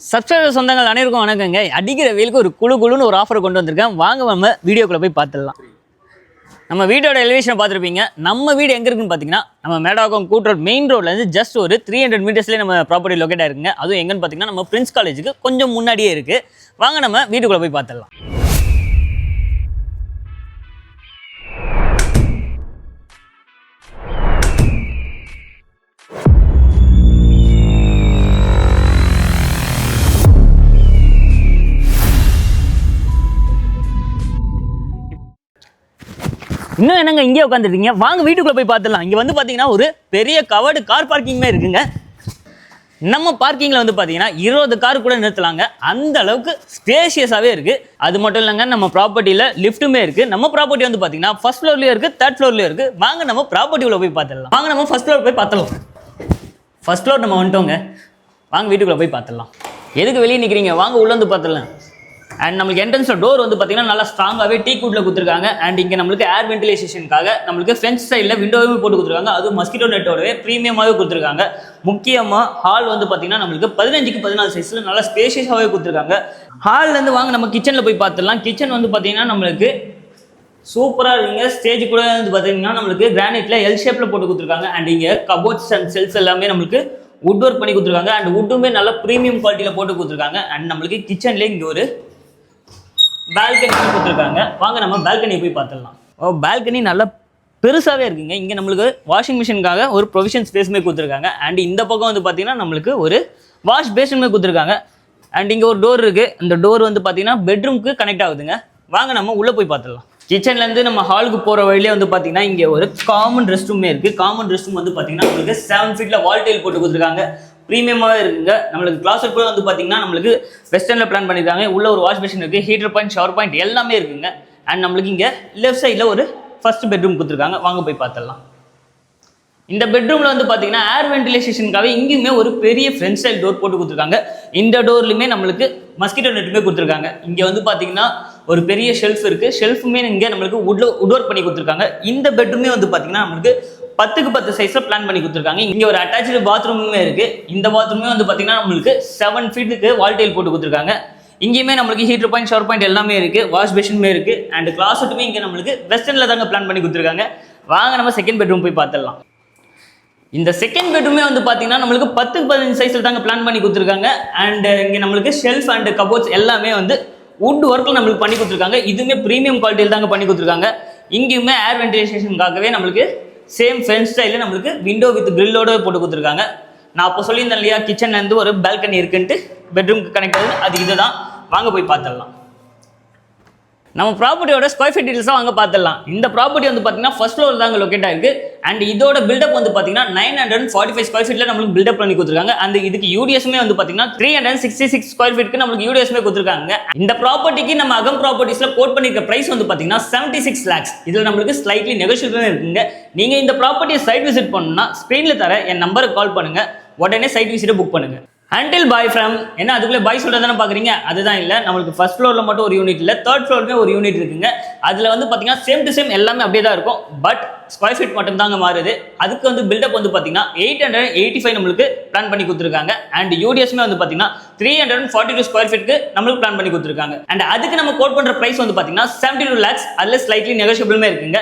Subscriber சொந்தங்கள் அனைவருக்கும் வணக்கங்க. அடிக்கிற வெயிலுக்கு ஒரு குழுன்னு ஒரு ஆஃபர் கொண்டு வந்திருக்கேன். வாங்க நம்ம வீடியோக்குள்ளே போய் பார்த்துடலாம். நம்ம வீடியோட எலிவேஷனை பார்த்துருப்பீங்க. நம்ம வீடு எங்கே இருக்குன்னு பார்த்தீங்கன்னா நம்ம மேடாக்கம் கூட்ரோட் மெயின் ரோட்லேருந்து ஜஸ்ட் ஒரு 300 மீட்டர்ஸ்லேயே நம்ம ப்ராப்பர்ட்டி லொக்கேட் ஆயிருக்குங்க. அதுவும் எங்கன்னு பார்த்தீங்கன்னா நம்ம பிரின்ஸ் காலேஜுக்கு கொஞ்சம் முன்னாடியே இருக்குது. வாங்க நம்ம வீட்டுக்குள்ளே போய் பார்த்துடலாம். இன்னும் என்னங்க இங்கே உட்காந்துருக்கீங்க? வாங்க வீட்டுக்குள்ளே போய் பார்த்துடலாம். இங்கே வந்து பார்த்தீங்கன்னா ஒரு பெரிய கவர்டு கார் பார்க்கிங்குமே இருக்குங்க. நம்ம பார்க்கிங்கில் வந்து பார்த்தீங்கன்னா 20 கார் கூட நிறுத்தலாங்க. அந்த அளவுக்கு ஸ்பேஷியஸாகவே இருக்குது. அது மட்டும் இல்லைங்க, நம்ம ப்ராப்பர்ட்டியில் லிஃப்ட்டுமே இருக்குது. நம்ம ப்ராப்பர்ட்டி வந்து பார்த்தீங்கன்னா ஃபர்ஸ்ட் ஃப்ளோர்லேயும் இருக்குது, தேர்ட் ஃப்ளோர்லேயும் இருக்குது. வாங்க நம்ம ப்ராப்பர்ட்டிக்குள்ளே போய் பார்த்துடலாம். வாங்க நம்ம ஃபர்ஸ்ட் ஃப்ளோர் போய் பார்த்துடலாம். ஃபர்ஸ்ட் ஃப்ளோர் நம்ம வந்துட்டோங்க. வாங்க வீட்டுக்குள்ளே போய் பார்த்துடலாம். எதுக்கு வெளியே நிற்கிறீங்க? வாங்க உள்ளே வந்து பார்த்துடலாம். அண்ட் நம்மளுக்கு என்ட்ரன்ஸில் டோர் வந்து பார்த்தீங்கன்னா நல்லா ஸ்ட்ராங்காகவே டீக் வுட்டில் கொடுத்துருக்காங்க. அண்ட் இங்கே நம்மளுக்கு ஏர் வென்டிலேஷனுக்காக நம்மளுக்கு ஃப்ரண்ட் சைடில் விண்டோவே போட்டு கொடுத்துருக்காங்க. அதுவும் மஸ்கிட்டோ நெட்டோடவே ப்ரீமியமாகவே கொடுத்துருக்காங்க. முக்கியமாக ஹால் வந்து பார்த்தீங்கன்னா நம்மளுக்கு 15க்கு 14 சைஸில் நல்லா ஸ்பேஷியஸாகவே கொடுத்துருக்காங்க. ஹால்லேருந்து வாங்க நம்ம கிச்சனில் போய் பார்த்துடலாம். கிச்சன் வந்து பார்த்தீங்கன்னா நம்மளுக்கு சூப்பராக இருக்குங்க. ஸ்டேஜ் கூட வந்து பார்த்தீங்கன்னா நம்மளுக்கு கிரானைட்டில் எல் ஷேப்பில் போட்டு கொடுத்துருக்காங்க. அண்ட் இங்கே கபோர்ட்ஸ் அண்ட் செல்ஸ் எல்லாமே நம்மளுக்கு வுட் ஒர்க் பண்ணி கொடுத்துருக்காங்க. அண்ட் வுட்டுமே நல்லா ப்ரீமியம் குவாலிட்டியில் போட்டு கொடுத்துருக்காங்க. அண்ட் நம்மளுக்கு கிச்சன்லேயே இங்கே ஒரு பால்கனி கொடுத்துருக்காங்க. வாங்க நம்ம பால்கனியை போய் பார்த்துடலாம். பால்கனி நல்லா பெருசாகவே இருக்குங்க. இங்கே நம்மளுக்கு வாஷிங் மிஷினுக்காக ஒரு ப்ரொவிஷன் ஸ்பேஸுமே கொடுத்துருக்காங்க. அண்ட் இந்த பக்கம் வந்து பார்த்தீங்கன்னா நம்மளுக்கு ஒரு வாஷ் பேஷனுமே கொடுத்துருக்காங்க. அண்ட் இங்கே ஒரு டோர் இருக்குது. அந்த டோர் வந்து பார்த்தீங்கன்னா பெட்ரூமுக்கு கனெக்ட் ஆகுதுங்க. வாங்க நம்ம உள்ளே போய் பார்த்துடலாம். கிச்சன்லேருந்து நம்ம ஹாலுக்கு போகிற வழியிலே வந்து பார்த்தீங்கன்னா இங்கே ஒரு காமன் ரெஸ்ட் ரூமே இருக்குது. காமன் ரெஸ்ட் ரூம் வந்து பார்த்தீங்கன்னா நம்மளுக்கு 7 ஃபீட்டில் வால் டைல் போட்டு கொடுத்துருக்காங்க. ப்ரீமியமாகவே இருக்குங்க. நம்மளுக்கு கிளாஸட் கூட வந்து பார்த்தீங்கன்னா நம்மளுக்கு வெஸ்டர்னில் பிளான் பண்ணியிருக்காங்க. உள்ள ஒரு வாஷ் பேஷன் இருக்குது, ஹீட்டர் பாயிண்ட், ஷவர் பாயிண்ட் எல்லாமே இருக்குங்க. அண்ட் நம்மளுக்கு இங்கே லெஃப்ட் சைடில் ஒரு ஃபர்ஸ்ட் பெட்ரூம் கொடுத்துருக்காங்க. வாங்க போய் பார்த்துடலாம். இந்த பெட்ரூமில் வந்து பார்த்தீங்கன்னா ஏர் வென்டிலேஷனுக்காகவே இங்கேயுமே ஒரு பெரிய ஃப்ரண்ட் ஸ்டைல் டோர் போட்டு கொடுத்துருக்காங்க. இந்த டோர்லையுமே நம்மளுக்கு மஸ்கிட்டோ நெட்டுமே கொடுத்துருக்காங்க. இங்கே வந்து பார்த்தீங்கன்னா ஒரு பெரிய ஷெல்ஃப் இருக்குது. ஷெல்ஃபுமே இங்கே நம்மளுக்கு வுட் ஒர்க் பண்ணி கொடுத்துருக்காங்க. இந்த பெட்ரூமே வந்து பார்த்தீங்கன்னா நம்மளுக்கு 10க்கு 10 சைஸில் பிளான் பண்ணி கொடுத்துருக்காங்க. இங்கே ஒரு அட்டாச்சு பாத்ரூமுமே இருக்குது. இந்த பாத்ரூமே வந்து பார்த்தீங்கன்னா நம்மளுக்கு 7 ஃபீட்டுக்கு வால் டைல் போட்டு கொடுத்துருக்காங்க. இங்கேயுமே நம்மளுக்கு ஹீட்டர் பாயிண்ட், ஷவர் பாயிண்ட் எல்லாமே இருக்குது. வாஷ் பேஷனுமே இருக்குது. அண்ட் கிளாஸட்டுமே இங்கே நம்மளுக்கு வெஸ்டர்னில் தாங்க பிளான் பண்ணி கொடுத்துருக்காங்க. வாங்க நம்ம செகண்ட் பெட்ரூம் போய் பார்த்துடலாம். இந்த செகண்ட் பெட்ரூமே வந்து பார்த்தீங்கன்னா நம்மளுக்கு 10க்கு 15 சைஸில் தாங்க பிளான் பண்ணி கொடுத்துருக்காங்க. அண்ட் இங்கே நம்மளுக்கு ஷெல்ஃப் அண்ட் கபோர்ட்ஸ் எல்லாமே வந்து வுட் ஒர்க்கில் நம்மளுக்கு பண்ணி கொடுத்துருக்காங்க. இதுவுமே ப்ரீமியம் குவாலிட்டியில் தாங்க பண்ணி கொடுத்துருக்காங்க. இங்கேயுமே ஏர் வென்டிலேஷனுக்காகவே நம்மளுக்கு சேம் ஃப்ரண்ட் ஸ்டைலில் நம்மளுக்கு விண்டோ வித் கிரில்லோட போட்டு கொடுத்துருக்காங்க. நான் அப்போ சொல்லியிருந்தேன் இல்லையா, கிச்சன்லேருந்து ஒரு பால்கனி இருக்குன்ட்டு பெட்ரூமுக்கு கனெக்ட் ஆகுது. அது இதுதான். வாங்க போய் பார்த்துடலாம். நம்ம ப்ராப்பர்ட்டியோட ஸ்கொயர் ஃபீட் டீட்டெயில்ஸாக வாங்க பார்த்துடலாம். இந்த ப்ராப்பர்ட்டி வந்து பார்த்தீங்கன்னா ஃபர்ஸ்ட் ஃப்ளோர் தாங்க லொக்கேட் ஆயிருக்கு. அண்ட் இதோட பில்டப் வந்து பார்த்தீங்கன்னா 945 ஸ்கொயர் ஃபீட்டில் நம்மளுக்கு பில்டப் பண்ணி கொடுத்துருக்காங்க. அந்த இதுக்கு யூடிஎஸ்மே வந்து பார்த்தீங்கன்னா 366 ஸ்கொயர் ஃபீட்டுக்கு நம்மளுக்கு யூடிஎஸ்மே கொடுத்துருக்காங்க. இந்த ப்ராப்பர்ட்டிக்கு நம்ம அகம் ப்ராப்பர்ட்டிஸில் கோட் பண்ணிருக்க பிரைஸ் வந்து பார்த்தீங்கன்னா 76 lakhs. இதில் நம்மளுக்கு ஸ்லைட்லி நெகோஷியபிள் இருக்குங்க. நீங்கள் இந்த ப்ராப்பர்ட்டியை சைட் விசிட் பண்ணணும்னா ஸ்க்ரீனில் தர என் நம்பருக்கு கால் பண்ணுங்க. உடனே சைட் விசிட்டை புக் பண்ணுங்க. அண்டில் பாய் ஃப்ரம் என்ன அதுக்குள்ளே பாய் சொல்கிறது தானே பார்க்குறீங்க? அதுதான் இல்லை, நம்மளுக்கு ஃபர்ஸ்ட் ஃப்ளோரில் மட்டும் ஒரு யூனிட் இல்லை, தேர்ட் ஃப்ளோருமே ஒரு யூனிட் இருக்குங்க. அதில் வந்து பார்த்தீங்கன்னா சேம் டு சேம் எல்லாமே அப்படியே தான் இருக்கும். பட் ஸ்கொயர் ஃபீட் மட்டும் தாங்க மாறுது. அதுக்கு வந்து பில்டப் வந்து பார்த்தீங்கன்னா 885 நம்மளுக்கு பிளான் பண்ணி கொடுத்துருக்காங்க. அண்ட் யூடிஎஸ்மே வந்து பார்த்தீங்கன்னா 342 ஸ்கொயர் ஃபீட்டுக்கு நம்மளுக்கு பிளான் பண்ணி கொடுத்துருக்காங்க. அண்ட் அதுக்கு நம்ம கோட் பண்ணுற ப்ரைஸ் வந்து பார்த்தீங்கன்னா 72 lakhs. அதில் ஸ்லைட்லி நெகோஷியபிளுமே இருக்குங்க.